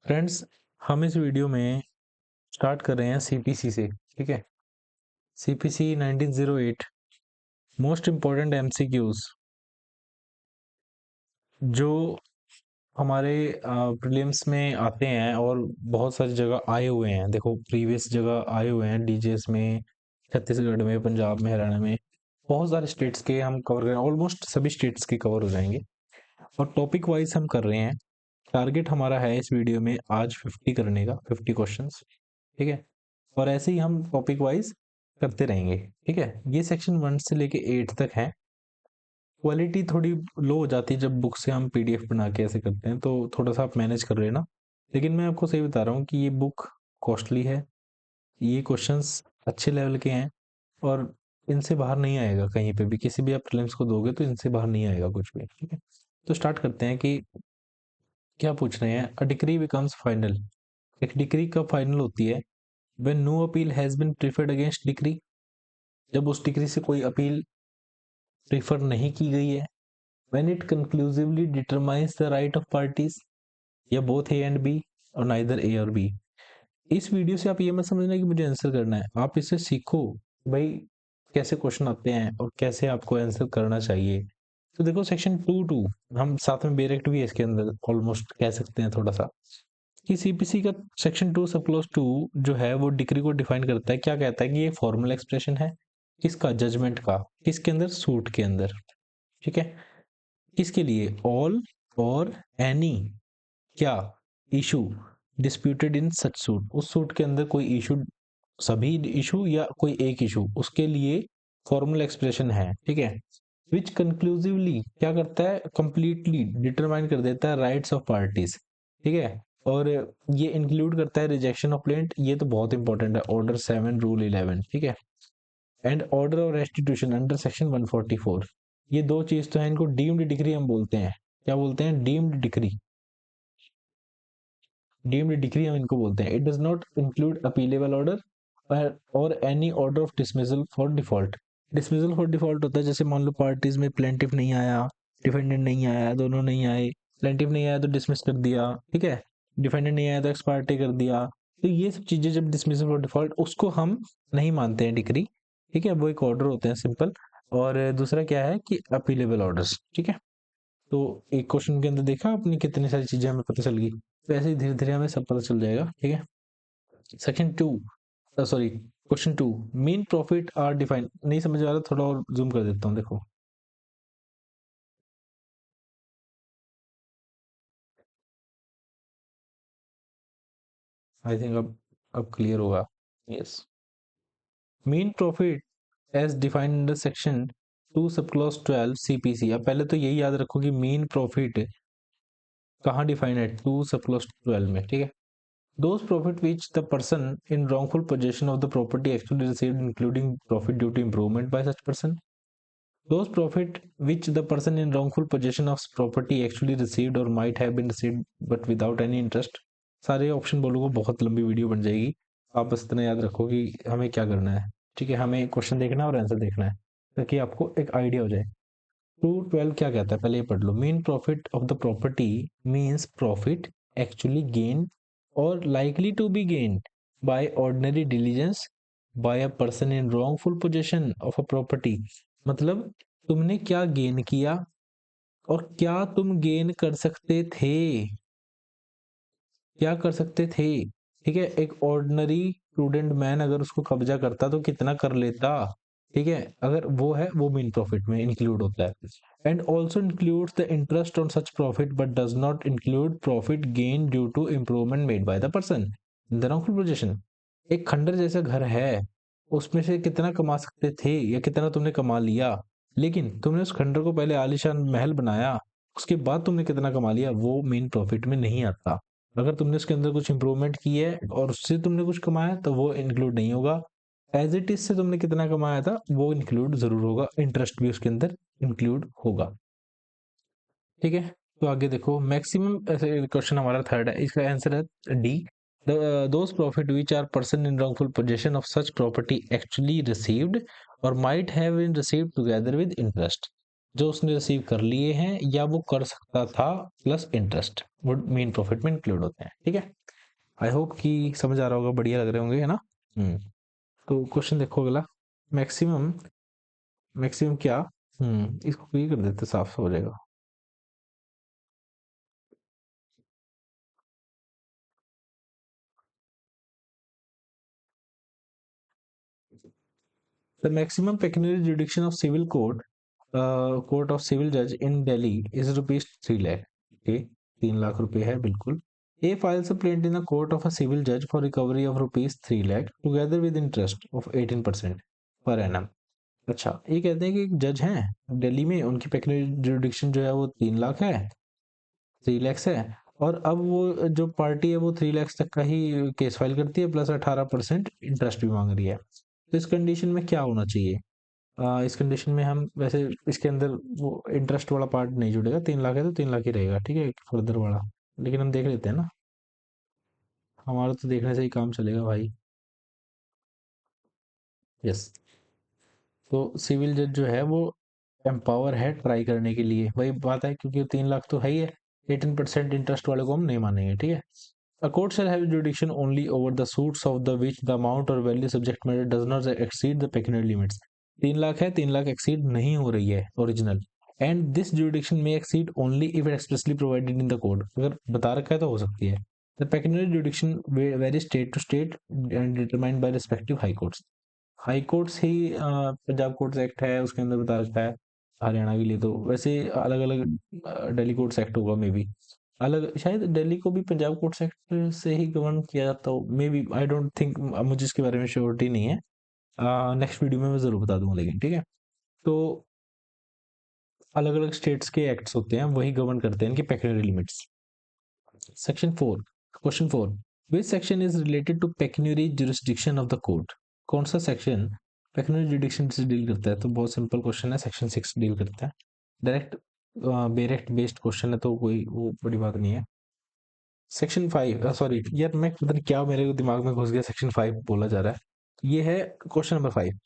Friends, हम इस video में स्टार्ट कर रहे हैं सीपीसी से। ठीक है, सीपीसी 1908 मोस्ट इम्पोर्टेंट एमसीक्यूज जो हमारे प्रीलिम्स में आते हैं और बहुत सारी जगह आए हुए हैं। देखो, प्रीवियस जगह आए हुए हैं डीजेएस में, छत्तीसगढ़ में, पंजाब में, हरियाणा में, बहुत सारे स्टेट्स के हम कवर करें। ऑलमोस्ट सभी स्टेट्स के कवर हो जाएंगे और टॉपिक वाइज हम कर रहे हैं। टारगेट हमारा है इस वीडियो में आज 50 करने का, 50 क्वेश्चंस। ठीक है, और ऐसे ही हम टॉपिक वाइज करते रहेंगे। ठीक है, ये सेक्शन 1 से लेके 8 तक है। क्वालिटी थोड़ी लो हो जाती है जब बुक से हम पीडीएफ बना के ऐसे करते हैं, तो थोड़ा सा आप मैनेज कर रहे हैं ना। लेकिन मैं आपको सही बता रहा हूँ कि ये बुक कॉस्टली है, ये क्वेश्चंस अच्छे लेवल के हैं और इनसे बाहर नहीं आएगा कहीं पे भी। किसी भी आप प्रीलिम्स को दोगे तो इनसे बाहर नहीं आएगा कुछ भी। ठीक है, तो स्टार्ट करते हैं कि क्या पूछ रहे हैं। A decree becomes final. एक डिक्री कब फाइनल होती है? When no appeal has been preferred against decree. जब उस डिक्री से कोई अपील प्रीफर नहीं की गई है। When it conclusively determines the right of parties, या बोथ ए एंड बी और नाइदर ए और बी। इस वीडियो से आप ये मत समझना कि मुझे आंसर करना है, आप इससे सीखो भाई कैसे क्वेश्चन आते हैं और कैसे आपको आंसर करना चाहिए। तो देखो, सेक्शन 2 हम साथ में बेरेक्ट भी है इसके अंदर, ऑलमोस्ट कह सकते हैं थोड़ा सा, कि सीपीसी का सेक्शन 2 सब क्लॉज 2 जो है वो डिग्री को डिफाइन करता है। क्या कहता है कि ये फॉर्मल एक्सप्रेशन है किसका? जजमेंट का। किसके अंदर? सूट के अंदर। ठीक है, किसके लिए? ऑल और एनी क्या इशू डिस्प्यूटेड इन सच सूट। उस सूट के अंदर कोई इशू, सभी इशू या कोई एक इशू, उसके लिए फॉर्मल एक्सप्रेशन है। ठीक है, विच कंक्लूसिवली क्या करता है? कंप्लीटली डिटरमाइन कर देता है राइट्स ऑफ पार्टीज। ठीक है, और ये इंक्लूड करता है रिजेक्शन ऑफ प्लेंट, ये तो बहुत इंपॉर्टेंट है, ऑर्डर 7 रूल 11। ठीक है, and order of restitution under section 144। ये दो चीज तो है, इनको डीम्ड डिग्री हम बोलते हैं। क्या बोलते हैं? Deemed degree. डीम्ड डिग्री हम इनको बोलते हैं। It does not include appealable order और any order of dismissal for default. Dismissal for default होता है जैसे मान लो पार्टीज में प्लेंटिफ नहीं आया, डिफेंडेंट नहीं आया, दोनों नहीं आए। प्लेंटिफ नहीं आया तो डिसमिस कर दिया, ठीक है। डिफेंडेंट नहीं आया तो एक्स पार्टी कर दिया। तो ये सब चीजें जब डिसमिसल फॉर डिफॉल्ट, उसको हम नहीं मानते हैं डिग्री। ठीक है, वो एक ऑर्डर होते हैं सिंपल। और दूसरा क्या है कि अपीलेबल ऑर्डर्स। ठीक है, तो एक क्वेश्चन के अंदर देखा आपने कितनी सारी चीजें हमें पता चल गई। तो ऐसे ही धीरे धीरे हमें सब पता चल जाएगा। ठीक है, section 2, sorry, question 2, mean profit are defined. नहीं समझ आ रहा, थोड़ा और जूम कर देता हूँ। देखो, आई थिंक अब क्लियर होगा। Yes, mean profit as defined under section 2 sub clause 12 CPC. अब पहले तो यही याद रखो कि मीन प्रॉफिट कहाँ डिफाइंड है? 2 सब क्लॉज 12 में। ठीक है, those profit which the person in wrongful possession of the property actually received, including profit due to improvement by such person. Those profit which the person in wrongful possession of property actually received or might have been received but without any interest. सारे option बोलूंगा, बहुत लंबी video बन जाएगी। आप बस इतना याद रखो कि हमें क्या करना है। ठीक है, हमें क्वेश्चन देखना है और आंसर देखना है ताकि आपको एक आइडिया हो जाए। 212 क्या कहता है, पहले ये पढ़ लो। Mean profit of the property means profit actually gain और likely to be gain by ordinary diligence by a person in wrongful possession of a property. मतलब तुमने क्या गेन किया और क्या तुम गेन कर सकते थे, क्या कर सकते थे। ठीक है, एक ऑर्डिनरी प्रूडेंट मैन अगर उसको कब्जा करता तो कितना कर लेता। ठीक है, अगर वो है, वो मीन प्रॉफिट में इंक्लूड होता है। And also includes the interest on such profit but does not include profit gain due to improvement made by the person in the wrongful position. एक खंडर जैसा घर है, उसमें से कितना कमा सकते थे या कितना तुमने कमा लिया, लेकिन तुमने उस खंडर को पहले आलीशान महल बनाया, उसके बाद तुमने कितना कमा लिया, वो मेन प्रॉफिट में नहीं आता। अगर तुमने उसके अंदर कुछ इंप्रूवमेंट की है और उससे तुमने कुछ कमाया तो वो इंक्लूड नहीं होगा। एज इट इज से तुमने कितना कमाया था वो इंक्लूड जरूर होगा, इंटरेस्ट भी उसके अंदर इंक्लूड होगा। ठीक है, तो आगे देखो, मैक्सिमम क्वेश्चन हमारा थर्ड है, इसका आंसर है D. Those profit which are person in wrongful possession of such property actually received or might have been received together with interest। जो उसने रिसीव कर लिए हैं या वो कर सकता था, प्लस इंटरेस्ट वो मेन प्रॉफिट में इंक्लूड होते हैं। ठीक है, आई होप कि समझ आ रहा होगा, बढ़िया लग रहे होंगे, है ना। हम्म। तो क्वेश्चन देखो अगला। मैक्सिमम मैक्सिमम क्या, इसको ये कर देते, साफ हो जाएगा। The maximum pecuniary jurisdiction of civil court of civil जज in Delhi is ₹3 lakh. Okay, 3 lakh रुपए है बिल्कुल। A files a plaint in the court of a civil जज for recovery of ₹3 lakh together with interest of 18% per annum. अच्छा, ये कहते हैं कि एक जज हैं दिल्ली में, उनकी पेक्यूनियरी जुडिक्शन जो है वो 3 लाख है, 3 लैक्स है। और अब वो जो पार्टी है वो 3 लैक्स तक का ही केस फाइल करती है, प्लस 18% इंटरेस्ट भी मांग रही है। तो इस कंडीशन में क्या होना चाहिए? इस कंडीशन में हम वैसे इसके अंदर वो इंटरेस्ट वाला पार्ट नहीं जुड़ेगा, 3 लाख है तो 3 लाख ही रहेगा, ठीक है, फर्दर वाला। लेकिन हम देख लेते हैं ना, हमारा तो देखने से ही काम चलेगा भाई। यस। तो सिविल जज जो है वो एम्पावर है ट्राई करने के लिए, वही बात है, क्योंकि 3 लाख तो है ही है, 18% इंटरेस्ट वाले को हम नहीं मानेंगे, ठीक है। A court shall have jurisdiction only over the suits of the which the amount or value subject matter does not exceed the pecuniary limits। 3 lakh है, 3 लाख एक्सीड नहीं हो रही है original, and this jurisdiction may exceed only if it expressly provided in the code। अगर बता रखा है तो हो सकती है। The pecuniary jurisdiction varies state to state and determined by respective high courts। High courts he Punjab courts act है उसके अंदर बता रखा है, हरियाणा के लिए तो वैसे अलग अलग दिल्ली कोर्ट्स एक्ट होगा मे बी, अलग शायद दिल्ली को भी पंजाब कोर्ट्स एक्ट से ही गवर्न किया जाता हो may be, I don't think, मुझे इसके बारे में श्योरिटी नहीं है। नेक्स्ट वीडियो में मैं जरूर बता दूंगा लेकिन, ठीक है। तो अलग अलग स्टेट्स के एक्ट्स होते हैं, वही गवर्न करते हैं इनकी pecuniary limits. Section 4, question 4, which section is related to pecuniary jurisdiction of the court? कौन सा सेक्शन पेक्यूनियरी जुरिस्डिक्शन से डील करता है? तो बहुत सिंपल क्वेश्चन है, सेक्शन 6 डील करता है। डायरेक्ट डायरेक्ट बेस्ड क्वेश्चन है, तो कोई वो बड़ी बात नहीं है। सेक्शन 5, सॉरी यार, मैं पता नहीं क्या मेरे दिमाग में घुस गया, सेक्शन 5 बोला जा रहा है। ये है क्वेश्चन नंबर 5।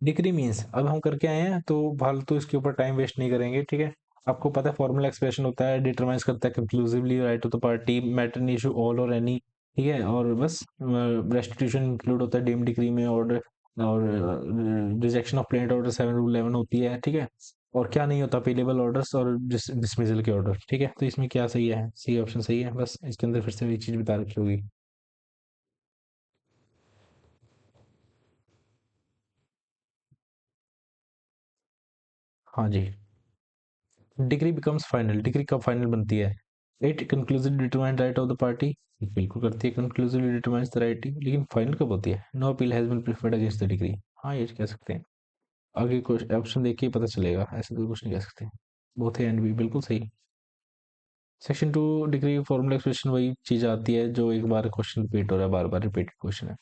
डिक्री मीन्स, अब हम करके आए हैं तो फालतू इसके ऊपर टाइम वेस्ट नहीं करेंगे, ठीक है। आपको पता है फॉर्मल एक्सप्रेशन होता है, डिटरमाइंस करता है conclusively right of the party, matter in issue all और एनी, ठीक है। और बस रेस्टिट्यूशन इंक्लूड होता है डीम डिक्री में, और rejection of plaint order 7 rule 11 होती है, ठीक है। और क्या नहीं होता, पेलेबल ऑर्डर्स और डिसमिसल के ऑर्डर, ठीक है। तो इसमें क्या सही है? सी ऑप्शन सही है, बस इसके अंदर फिर से वही चीज बता रखी होगी। हाँ जी। डिग्री बिकम्स फाइनल, डिग्री कब फाइनल बनती है? It conclusively determine right of the party, बिल्कुल करती है, कंक्लूसिवली डिटरमाइंस द राइट, लेकिन फाइनल कब होती है? No appeal has been preferred against the decree. हाँ, ये कह सकते हैं। आगे क्वेश्चन ऑप्शन देख के ही पता चलेगा, ऐसे तो कुछ नहीं कह सकते। बोथ ए एंड बी बिल्कुल सही। सेक्शन 2, डिग्री फॉर्मूला एक्सप्रेशन, वही चीज आती है जो एक बार क्वेश्चन रिपीट हो रहा है, बार बार रिपीटेड क्वेश्चन है।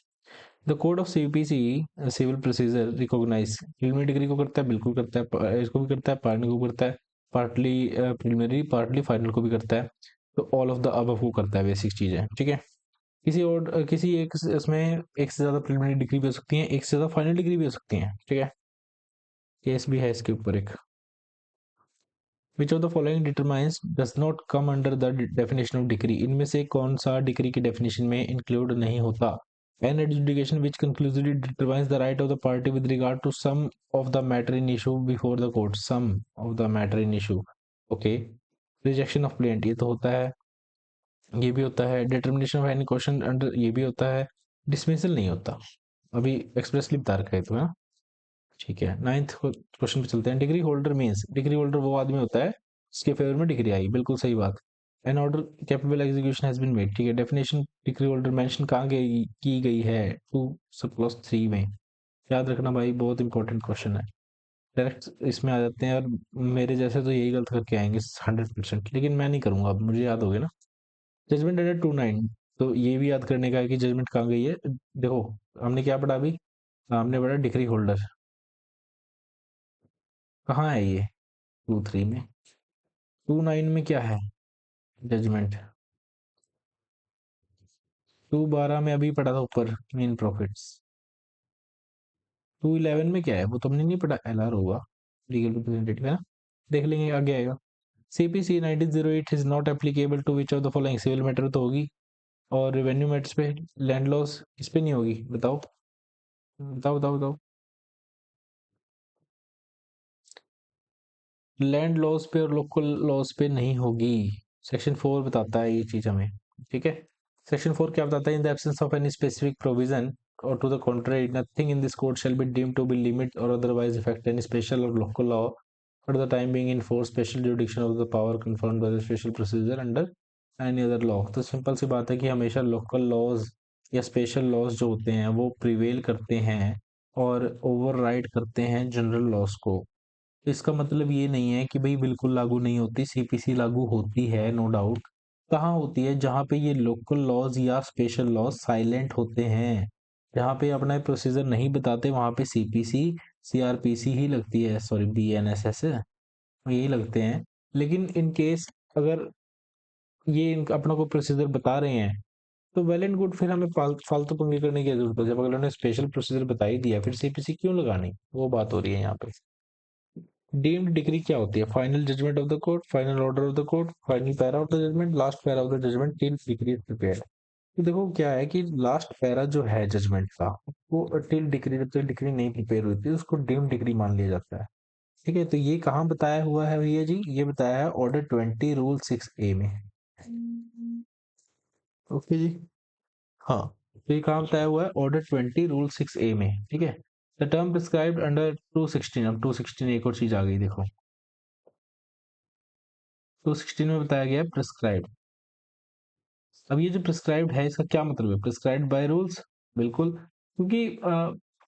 The code of CPC civil procedure recognise preliminary decree को करता है, बिल्कुल करता है, इसको भी करता है, पार्टली को करता है, पार्टली प्रिलिमिनरी, पार्टली फाइनल को भी करता है। तो ऑल ऑफ द अबव को करता है, बेसिक चीज है, ठीक है। किसी और किसी एक इसमें एक से ज्यादा प्रिलिमिनरी डिग्री भी हो सकती है, एक से ज्यादा फाइनल डिग्री भी हो सकती है, ठीक है। केस भी है इसके ऊपर एक। विच of the following determines does not come under the definition of degree? इनमें से कौन सा डिग्री की डेफिनेशन में इंक्लूड नहीं होता? An adjudication which conclusively determines the right of the party with regard to some of the matter in issue before the court, some of the matter in issue, okay। Rejection of plaint, ये तो होता है, ये भी होता है। Determination of any question under, ये भी होता है। डिसमिसल नहीं होता, अभी एक्सप्रेसली बता रखा है तुम्हें, ठीक है। नाइन्थ क्वेश्चन पे चलते हैं। Degree holder means, degree holder वो आदमी होता है जिसके फेवर में डिग्री आई, बिल्कुल सही बात। An order capable execution has been made, ठीक है। डेफिनेशन डिग्री होल्डर मेंशन कहाँ गई की गई है? 2 सब क्लॉज 3 में। याद रखना भाई, बहुत इंपॉर्टेंट क्वेश्चन है। डायरेक्ट इसमें आ जाते हैं, और मेरे जैसे तो यही गलत करके आएंगे 100%, लेकिन मैं नहीं करूंगा, अब मुझे याद हो गया ना। जजमेंट अंडर 2 9, तो ये भी याद करने का है कि जजमेंट कहाँ गई है। देखो, हमने क्या पढ़ा अभी? हमने पढ़ा डिग्री होल्डर, कहाँ है ये? 2 3 में। 2 9 में क्या है? जजमेंट। 2 12 में अभी पढ़ा था ऊपर, मेन प्रॉफिट्स। 2 11 में क्या है? वो तुमने नहीं पढ़ा, एलआर होगा, लीगल रिप्रेजेंटेटिव, है ना। देख लेंगे आगे आएगा। CPC 1908 is not applicable to which of the following, civil matter तो होगी, और रेवेन्यू मैटर्स पे, लैंड लॉस इस पे नहीं होगी, बताओ बताओ बताओ बताओ। लैंड लॉस पे और लोकल लॉस पे नहीं होगी। सेक्शन 4 बताता है ये चीज हमें, ठीक है। सेक्शन 4 क्या बताता है? In the absence of any specific provision और to the contrary nothing in this code shall be deemed to be limit और अदरवाइज इफेक्ट एनी स्पेशल और local law for the time being in force special jurisdiction of the power confirmed by the special procedure under any other law। तो simple सी बात है कि हमेशा local laws या special laws जो होते हैं वो प्रिवेल करते हैं और ओवरराइड करते हैं जनरल लॉज को। इसका मतलब ये नहीं है कि भाई बिल्कुल लागू नहीं होती, सीपीसी लागू होती है, नो डाउट। कहाँ होती है? जहाँ पे ये लोकल लॉज या स्पेशल लॉज साइलेंट होते हैं, जहाँ पे अपना प्रोसीजर नहीं बताते, वहां पे सीपीसी सीआरपीसी ही लगती है, सॉरी बीएनएसएस यही लगते हैं। लेकिन इन केस अगर ये इनका अपना को प्रोसीजर बता रहे हैं तो वेल एंड गुड, फिर हमें फालतू पंगे करने की जरूरत है। जब अगर उन्होंने स्पेशल प्रोसीजर बता ही दिया फिर सीपीसी क्यों लगानी, वो बात हो रही है यहाँ पे। डीम्ड डिग्री क्या होती है? Final judgment of the court, final order of the court, final para of the judgment, last para of the judgment till decree is prepared. तो देखो क्या है कि लास्ट पैरा जो है जजमेंट का, वो टिल डिग्री, जब तक डिग्री नहीं प्रिपेयर हुई थी उसको डीम्ड डिग्री मान लिया जाता है। ठीक है, तो ये कहाँ बताया हुआ है भैया जी? ये बताया है ऑर्डर 20 रूल 6A में। ओके जी। हाँ, तो ये कहाँ बताया हुआ है? ऑर्डर 20 रूल 6A में, ठीक है। द टर्म प्रिस्क्राइब्ड अंडर 216, अब 216 एक और चीज आ गई देखो। 216 में बताया गया है प्रिस्क्राइब्ड। अब ये जो प्रिस्क्राइब्ड है इसका क्या मतलब है? प्रिस्क्राइब्ड बाय रूल्स, बिल्कुल, क्योंकि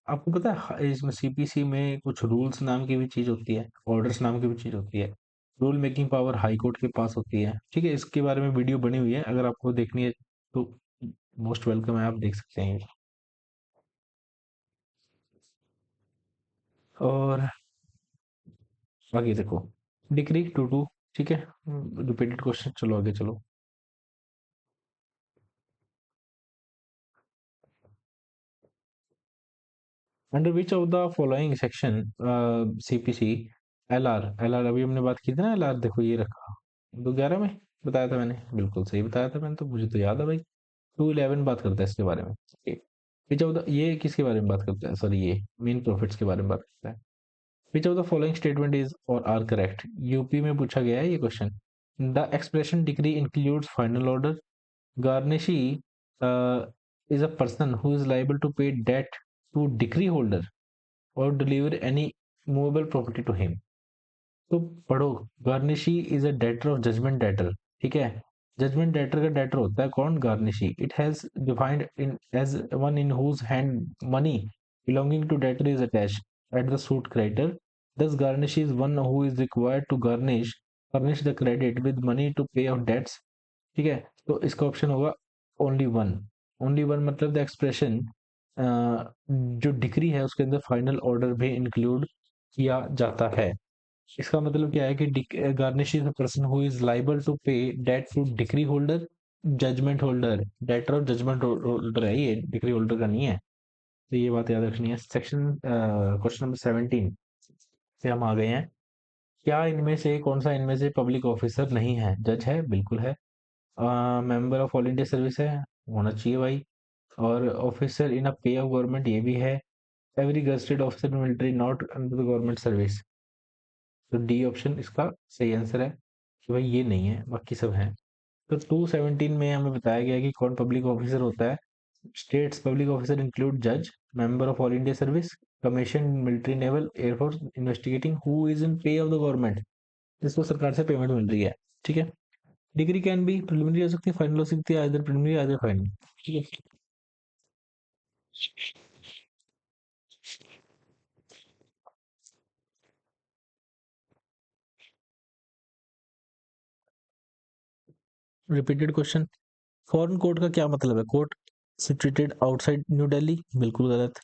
आपको पता है इसमें सीपीसी में कुछ रूल्स नाम की भी चीज होती है, ऑर्डर्स नाम की भी चीज होती है। Rule making power high court के पास होती है, ठीक है। इसके बारे में वीडियो बनी हुई है, अगर आपको देखनी है तो मोस्ट वेलकम है, आप देख सकते हैं। और आगे देखो, डिक्री टू टू, ठीक है, रिपीटेड क्वेश्चन, चलो आगे चलो। Under which of the following section CPC L R अभी हमने बात की थी ना, एल आर देखो ये रखा 211 में बताया था मैंने, बिल्कुल सही बताया था मैंने, तो मुझे तो याद है भाई। 211 बात करता है इसके बारे में। विच ऑफ द, ये किसके बारे में बात करता है? सॉरी, ये मेन प्रॉफिट्स के बारे में बात करता है। विच of the following statement is और आर करेक्ट? यूपी में पूछा गया है ये question. The expression degree includes final order. Garnishi is a person who is liable to pay debt to decree holder or deliver any movable property to him। तो पढ़ो, garnishee is a debtor of judgment debtor, ठीक है। Judgment debtor का debtor होता है कौन? Garnishee. It has defined in as one in whose hand money belonging to debtor is attached at the suit creditor. Thus garnishee is one who is required to garnish the credit with money to pay off debts, ठीक है। तो इसका option होगा only one. Only one मतलब the expression जो degree है उसके अंदर फाइनल ऑर्डर भी इंक्लूड किया जाता है। इसका मतलब क्या है कि garnish is the person who is liable to pay debt to decree holder, judgment holder, debtor और जजमेंट होल्डर है, ये डिग्री होल्डर का नहीं है। तो ये बात याद रखनी है। सेक्शन क्वेश्चन नंबर 17 पे हम आ गए हैं। क्या इनमें से कौन सा इनमें से पब्लिक ऑफिसर नहीं है? जज है, बिल्कुल है। Member of all India service है, होना चाहिए भाई। और ऑफिसर इन अ पे ऑफ गवर्नमेंट, ये भी है। Every gazetted officer military not under the government service, तो डी ऑप्शन इसका सही आंसर है कि भाई ये नहीं है, बाकी सब हैं। तो 217 में हमें बताया गया कि कौन पब्लिक ऑफिसर होता है। स्टेट्स पब्लिक ऑफिसर इंक्लूड जज, member of all India service, commission military naval air force investigating who is in पे ऑफ द गवर्नमेंट, जिसको सरकार से पेमेंट मिल रही है, ठीक है। डिग्री कैन बी प्रिलिमिनरी हो सकती है, फाइनल हो सकती है, आइदर प्रिलिमिनरी आइदर फाइनल, ठीक है। Repeated question. फॉरेन कोर्ट का क्या मतलब है? Court situated outside New Delhi, बिल्कुल गलत।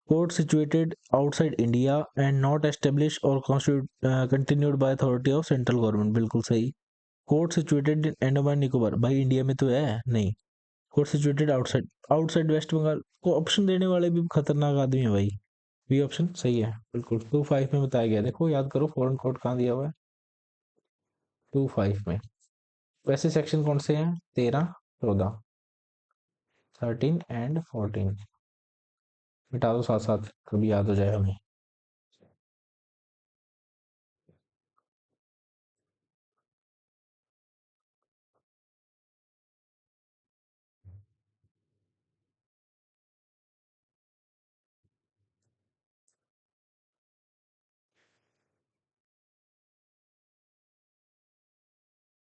Court situated outside India and not establish और continued by authority of central government, बिल्कुल सही। Court situated in Andaman Nicobar, भाई इंडिया में तो है नहीं। Court situated outside, outside West Bengal, को ऑप्शन देने वाले भी खतरनाक आदमी है भाई। बी ऑप्शन सही है, बिल्कुल। 2 5 में बताया गया, देखो याद करो फॉरेन कोर्ट कहाँ दिया हुआ है। 25 में। वैसे सेक्शन कौन से हैं? 13, 14, 13 एंड 14। मिटा दो साथ साथ, कभी याद हो जाए हमें।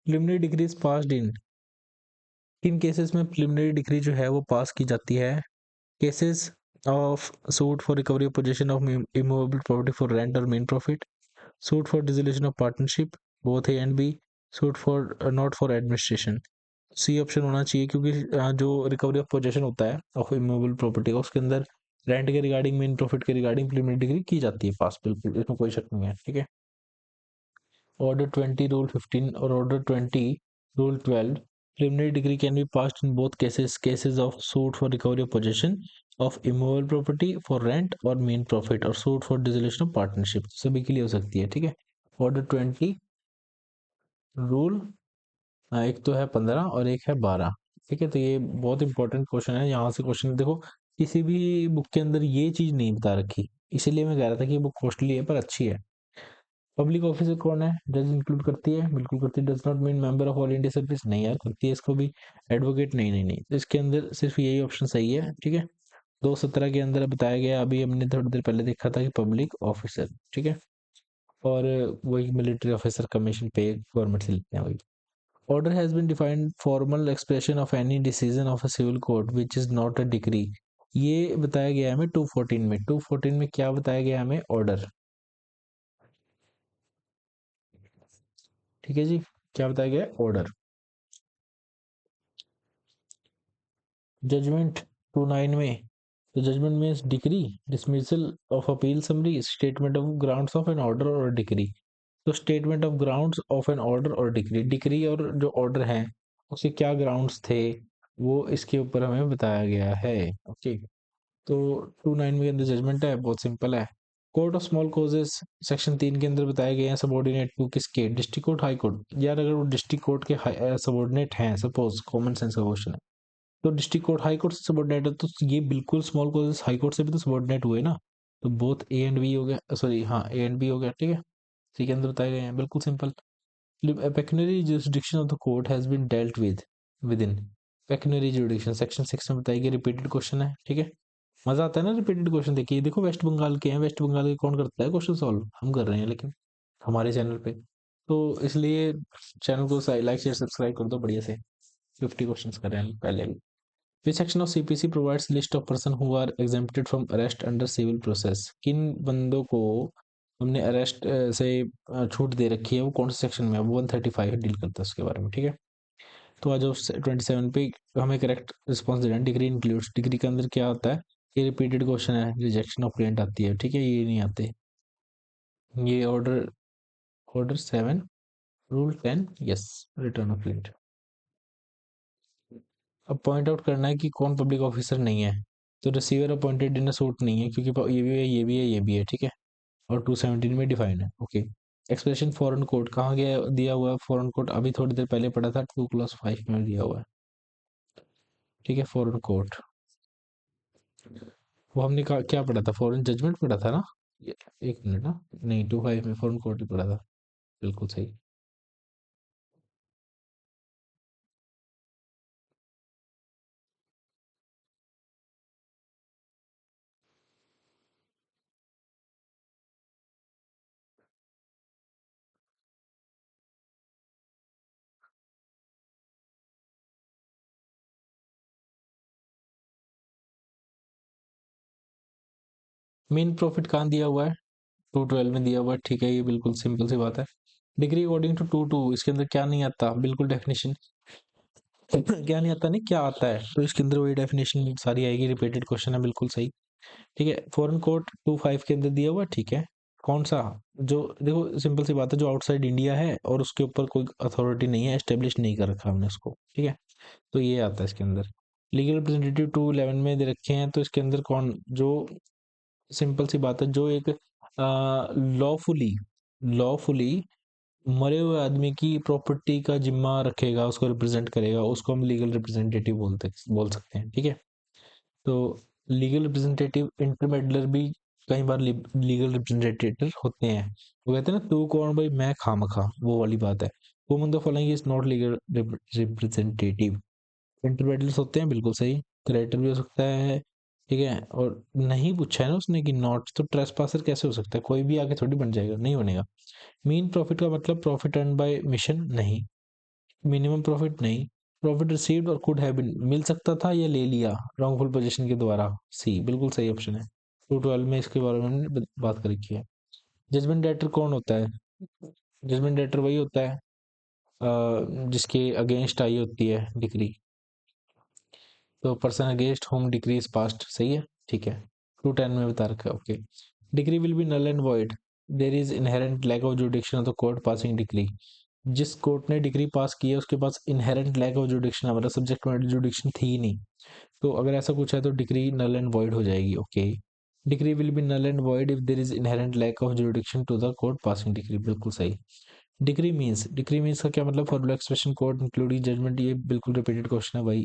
Preliminary degree is passed in, किन केसेस में प्रिलिमिनरी डिग्री जो है वो पास की जाती है? Cases of suit for recovery of position of immovable property for rent और मेन profit, suit for dissolution of partnership, both A and B, suit for not for administration. C option होना चाहिए, क्योंकि जो रिकवरी ऑफ पोजेशन होता है of immovable property का, उसके अंदर रेंट के रिगार्डिंग, मेन प्रॉफिट के रिगार्डिंग प्रिलिमिनरी डिग्री की जाती है पास, बिल्कुल इसमें कोई शक नहीं है। ठीक है। Order 20, Rule 15 or Order 20, Rule 12, preliminary degree can be passed in both cases, cases of suit for recovery of possession of immovable property for rent or main profit, और suit for dissolution of partnership, सभी के लिए हो सकती है। ठीक है। Order 20 rule, एक तो है 15 और एक है 12। ठीक है, तो ये बहुत इंपॉर्टेंट क्वेश्चन है। यहाँ से क्वेश्चन देखो, किसी भी बुक के अंदर ये चीज नहीं बता रखी, इसीलिए मैं कह रहा था कि ये बुक कॉस्टली है पर अच्छी है। पब्लिक ऑफिसर कौन है? डज इंक्लूड करती है? बिल्कुल करती है। Does not mean member of all India service, नहीं यार करती है इसको भी। एडवोकेट, नहीं नहीं नहीं, तो इसके अंदर सिर्फ यही ऑप्शन सही है। ठीक है। 217 के अंदर बताया गया, अभी हमने थोड़ी देर पहले देखा था कि पब्लिक ऑफिसर। ठीक है। और वही मिलिट्री ऑफिसर कमीशन पे गवर्नमेंट से लेते हैं वही। Order has been defined formal expression of any decision of a civil court which is not a decree, ये बताया गया है हमें 214 में। 214 में क्या बताया गया हमें? ऑर्डर। ठीक है जी, क्या बताया गया? ऑर्डर। जजमेंट 29 में, तो judgment means decree, dismissal of appeal summary, statement of grounds of an order और डिग्री। तो statement of grounds of an order और डिग्री, डिग्री और जो ऑर्डर है उसके क्या ग्राउंड्स थे, वो इसके ऊपर हमें बताया गया है। ओके। तो 29 के अंदर जजमेंट है, बहुत सिंपल है। Court of small causes section 3 के अंदर बताए गए हैं सबॉर्डिनेट टू किसके? District court, high court. यार अगर वो डिस्ट्रिक्ट कोर्ट के सबॉर्डिनेट हैं, सपोज कॉमन सेंस का क्वेश्चन है, तो डिस्ट्रिक्ट कोर्ट हाई कोर्ट से सबॉर्डिनेट है, तो ये बिल्कुल स्मॉल कोर्ट हाई कोर्ट से भी तो सबॉर्डिनेट हुए ना। तो बोथ ए एंड बी हो गया, सॉरी हाँ ए एंड बी हो गया। ठीक है। सी के अंदर बताए गए हैं, बिल्कुल simple. Pecuniary jurisdiction of the court has been dealt within pecuniary jurisdiction, section 6 में बताएगी। रिपीटेड क्वेश्चन है। ठीक है। मजा आता है ना रिपीटेड क्वेश्चन देखिए। देखो वेस्ट बंगाल के हैं, वेस्ट बंगाल के कौन करता है क्वेश्चन सॉल्व? हम कर रहे हैं, लेकिन हमारे चैनल पे। तो इसलिए चैनल को लाइक शेयर सब्सक्राइब कर दो बढ़िया से। 50 क्वेश्चंस कर रहे हैं पहले भी। Which section of CPC provides list of person who are exempted from arrest under civil process? किन बंदों को हमने अरेस्ट से छूट दे रखी है, वो कौन से सेक्शन में है? वो 135 डील करता है उसके बारे में। ठीक है। तो आज 27 पे हमें करेक्ट रिस्पॉन्स देना है। डिग्री इंक्लूड्स, डिग्री के अंदर क्या होता है? ये रिपीटेड क्वेश्चन है, रिजेक्शन ऑफ क्लाइंट आती है। ठीक है, ये नहीं आते। ये order, order 7, rule 10, yes, return of client. अब पॉइंट आउट करना है कि कौन पब्लिक ऑफिसर नहीं है। तो रिसीवर अपॉइंटेड इन सूट नहीं है, क्योंकि ये भी है, ये भी है, ये भी है। ठीक है। और 217 में डिफाइन है। ओके। एक्सप्रेशन फॉरेन कोर्ट कहाँ गया, दिया हुआ है फॉरेन कोर्ट? अभी थोड़ी देर पहले पढ़ा था, 2 क्लास 5 में दिया हुआ है। ठीक है। फॉरेन कोर्ट, वो हमने क्या पढ़ा था? फॉरेन जजमेंट पढ़ा था ना। एक मिनट ना, नहीं 25 में फॉरेन कोर्ट ही पढ़ा था। बिल्कुल सही। मेन प्रॉफिट कहाँ दिया हुआ है? 212 में दिया हुआ है। ठीक है, ये बिल्कुल सिंपल सी बात है। डिग्री अकॉर्डिंग टू 22, इसके अंदर क्या नहीं आता? बिल्कुल डेफिनेशन क्या नहीं आता, नहीं क्या आता है, तो इसके अंदर वही डेफिनेशन सारी आएगी। रिपीटेड क्वेश्चन है, बिल्कुल सही। ठीक है। फॉरेन कोर्ट 25 के अंदर दिया हुआ। ठीक है। कौन सा? जो देखो सिंपल सी बात है, जो आउटसाइड इंडिया है और उसके ऊपर कोई अथॉरिटी नहीं है, एस्टेब्लिश नहीं कर रखा हमने उसको। ठीक है। तो ये आता है इसके अंदर। लीगल रिप्रेजेंटेटिव 211 में दे रखे हैं, तो इसके अंदर कौन? जो सिंपल सी बात है, जो एक लॉफुली, लॉफुली मरे हुए आदमी की प्रॉपर्टी का जिम्मा रखेगा, उसको रिप्रेजेंट करेगा, उसको हम लीगल रिप्रेजेंटेटिव बोल सकते हैं, ठीक है। तो लीगल रिप्रेजेंटेटिव इंटरमेडियर भी कई बार लीगल रिप्रेजेंटेटिव होते हैं। वो कहते हैं ना, तू कौन भाई मैं खामखा, वो वाली बात है। Woman the following is not legal representative. Intermediates होते हैं, बिल्कुल सही। क्रेडिटर भी हो सकता है, ठीक है। और नहीं पूछा है ना उसने कि नॉट, तो ट्रेसपासर कैसे हो सकता है, कोई भी आगे थोड़ी बन जाएगा, नहीं बनेगा। मीन प्रॉफिट का मतलब प्रॉफिट अर्न बाय मिशन, नहीं। मिनिमम प्रॉफिट, नहीं। प्रॉफिट रिसीव्ड और कुड हैव बीन, मिल सकता था या ले लिया रॉन्गफुल पोजीशन के द्वारा, सी बिल्कुल सही ऑप्शन है। 212 में इसके बारे में हमने बात कर रखी है। जजमेंट डेटर कौन होता है? जजमेंट डेटर वही होता है जिसके अगेंस्ट आई होती है डिक्री। तो person against whom decree is passed, सही है, ठीक है। 210 में बता रखा है, okay. Decree will be null and void, there is inherent lack of jurisdiction of the court passing decree. जिस कोर्ट ने डिग्री पास की है उसके पास इनहेरेंट लैक ऑफ जुडिक्शन, हमारा सब्जेक्ट में जुडिक्शन थी ही नहीं। तो अगर ऐसा कुछ है तो डिग्री नल एंड वॉइड हो जाएगी, okay. Decree will be null and void if there is inherent lack of jurisdiction to the court passing decree, बिल्कुल सही। डिक्री मीन्स का क्या मतलब? Formal expression code including judgment, ये बिल्कुल रिपीटेड क्वेश्चन है भाई।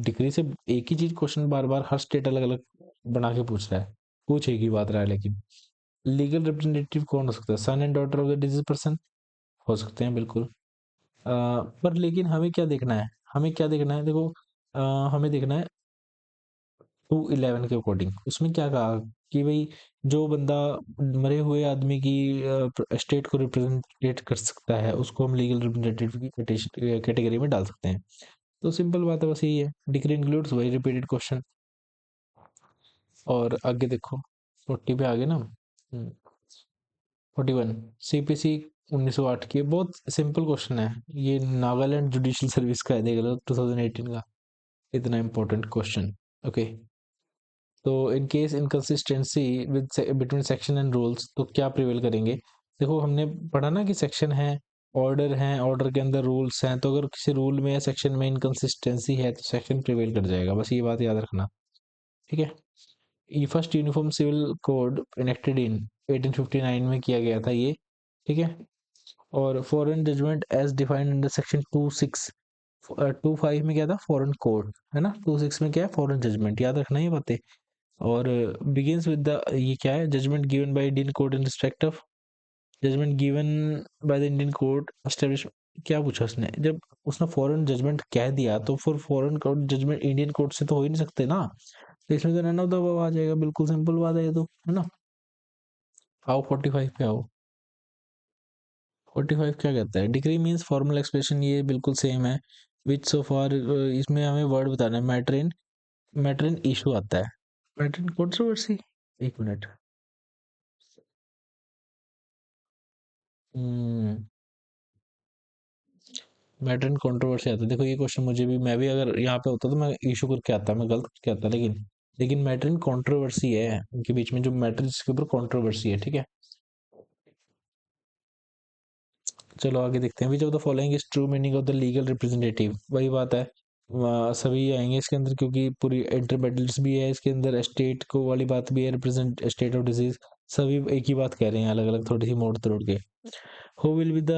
डिक्री से एक ही चीज क्वेश्चन बार बार हर स्टेट अलग अलग बना के पूछ रहा है, पूछ एक ही बात रहा है। लेकिन लीगल रिप्रेजेंटेटिव कौन हो सकता है? Son and daughter of the deceased person हो सकते हैं, बिल्कुल। पर लेकिन हमें क्या देखना है? हमें क्या देखना है, देखो। हमें देखना है 211 के अकॉर्डिंग, उसमें क्या कहा कि भाई जो बंदा मरे हुए आदमी की स्टेट को रिप्रेजेंटेट कर सकता है उसको हम लीगल रिप्रेजेंटेटिव की कैटेगरी में डाल सकते हैं। तो सिंपल बात है, बस यही है। डिग्री इंक्लूड्स, वही रिपीटेड क्वेश्चन। और आगे देखो, 40 पे आगे ना। 41, सीपीसी 1908 की, बहुत सिंपल क्वेश्चन है। ये नागालैंड जुडिशियल सर्विस का है, देख लो 2018 का, इतना इंपॉर्टेंट क्वेश्चन। ओके। तो in case inconsistency with between section and rules, तो क्या प्रिवेल करेंगे? देखो हमने पढ़ा ना कि सेक्शन है, ऑर्डर है, ऑर्डर के अंदर रूल्स हैं, तो अगर किसी रूल में या सेक्शन में इनकंसिस्टेंसी है तो सेक्शन प्रिवेल कर जाएगा, बस ये बात याद रखना, ठीक है। ये first uniform civil code enacted in 1859 में किया गया था ये, ठीक है। और foreign judgment as defined under section 26, 25 में क्या था? फॉरेन कोर्ट, है ना। 26 में क्या है? फॉरेन जजमेंट, याद रखना ये बातें। और बिगिंस विद द, ये क्या है? Judgment given by Indian court in respect of, judgment given by the Indian court establish. क्या पूछा उसने? जब उसने फॉरेन जजमेंट कह दिया तो फिर foreign court judgment Indian court से तो हो ही नहीं सकते ना, तो इसमें तो नन ऑफ द अबव आ जाएगा, बिल्कुल सिंपल बात है ये तो, है ना। आओ 45 पे आओ। 45 क्या कहता है? डिग्री मींस फॉर्मल एक्सप्रेशन, ये बिल्कुल सेम है। विच सो फार, इसमें हमें वर्ड बताना है। मैटर इन इशू आता है। मैटर इन कंट्रोवर्सी, एक minute. Hmm matter in controversy आता है, देखो ये क्वेश्चन मुझे भी, मैं भी अगर यहाँ पे होता तो मैं इशू करके आता, मैं गलत करके आता, लेकिन मैटर इन कंट्रोवर्सी है, उनके बीच में जो मैटर जिसके ऊपर कंट्रोवर्सी है, ठीक है। चलो आगे देखते हैं। विच of the following is true meaning of the legal representative, वही बात है। सभी आएंगे इसके अंदर, क्योंकि पूरी इंटरमेडिएट्स भी है इसके अंदर, स्टेट को वाली बात भी है, रिप्रेजेंट स्टेट ऑफ डिजीज, सभी एक ही बात कह रहे हैं, अलग अलग थोड़ी सी मोड़ तोड़ के। Who will be the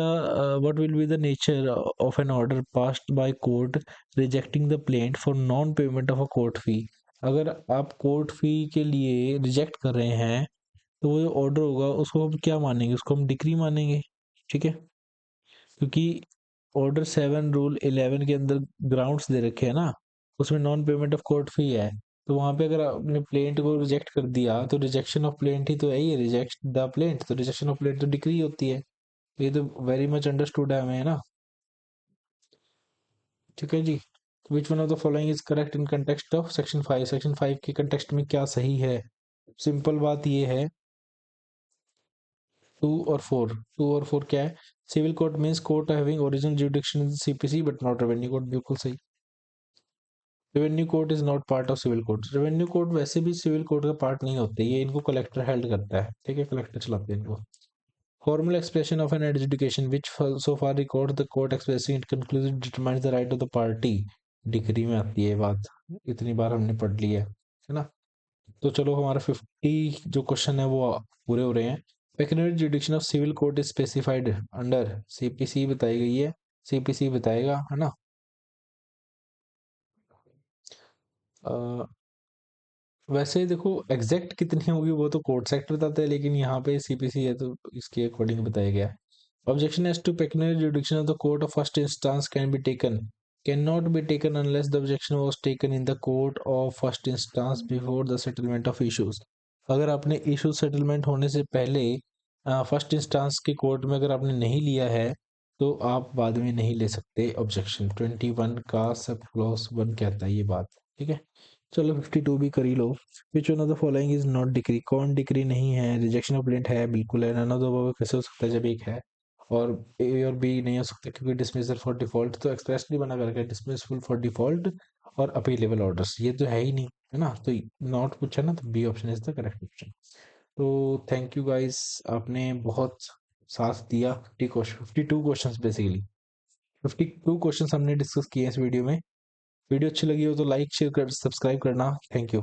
what will be the nature of an order passed by court rejecting the plaint for non-payment of a court fee? अगर आप कोर्ट फी के लिए रिजेक्ट कर रहे हैं तो वो जो ऑर्डर होगा उसको हम क्या मानेंगे? उसको हम डिक्री मानेंगे, ठीक है। क्योंकि ऑर्डर 7 रूल 11 के अंदर ग्राउंड्स दे रखे हैं ना, उसमें non payment of court fee है। तो वहां पे अगर आपने प्लेंट को रिजेक्ट कर दिया तो रिजेक्शन ऑफ प्लेंट ही तो है, ये रिजेक्ट द प्लेंट, तो रिजेक्शन ऑफ प्लेंट तो डिक्री होती है। ये तो वेरी मच अंडरस्टूड है हमें, है ना। ठीक है जी। Which one of the following is correct in context of section 5? Section 5 के कंटेक्स्ट में क्या सही है? सिंपल बात ये है, 2 और 4 क्या है? Civil court means court having original jurisdiction in CPC but not revenue court, बिल्कुल सही। Revenue court is not part of civil court, revenue court वैसे भी सिविल कोर्ट का पार्ट नहीं होते, ये इनको कलेक्टर हेल्ड करता है, ठीक है, कलेक्टर चलाते हैं इनको। Formal expression of an adjudication which so far records the court expressing it conclusive determines the right of the party, degree में आती है ये बात, इतनी बार हमने पढ़ ली है ना। तो चलो हमारा 50 जो क्वेश्चन है वो पूरे हो रहे हैं। Pecuniary jurisdiction of civil court is specified under CPC बताई गई है, सीपीसी बताएगा, है ना। अ, वैसे देखो एग्जैक्ट कितनी होगी वो तो कोर्ट सेक्टर बताता है, लेकिन यहाँ पे सीपीसी है तो इसके अकॉर्डिंग बताया गया है। Objection as to pecuniary jurisdiction of the court of first instance can not be taken unless the objection was taken in the court of first instance before the settlement of issues. अगर आपने issue settlement होने से पहले first instance के court में अगर आपने नहीं लिया है तो आप बाद में नहीं ले सकते ऑब्जेक्शन। 21 का सब क्लॉज 1 कहता है ये बात, ठीक है। चलो 52 भी कर ही लो। Which one of the following is not decree, कौन डिक्री नहीं है। रिजेक्शन ऑफ प्लेंट है, बिल्कुल है। नन ऑफ द अबव कैसे हो सकता है जब एक है और ए और बी नहीं हो सकते, क्योंकि डिसमिसल फॉर डिफॉल्ट तो एक्सप्रेसली बना करके डिसमिसल फॉर डिफॉल्ट और अपीलेबल ऑर्डर्स, ये तो है ही नहीं, है ना। तो नॉट पूछा ना, तो B option is the correct option. तो थैंक यू गाइस, आपने बहुत साथ दिया। 52 क्वेश्चंस बेसिकली, 52 क्वेश्चंस हमने डिस्कस किए इस वीडियो में। वीडियो अच्छी लगी हो तो लाइक शेयर कर सब्सक्राइब करना। Thank you.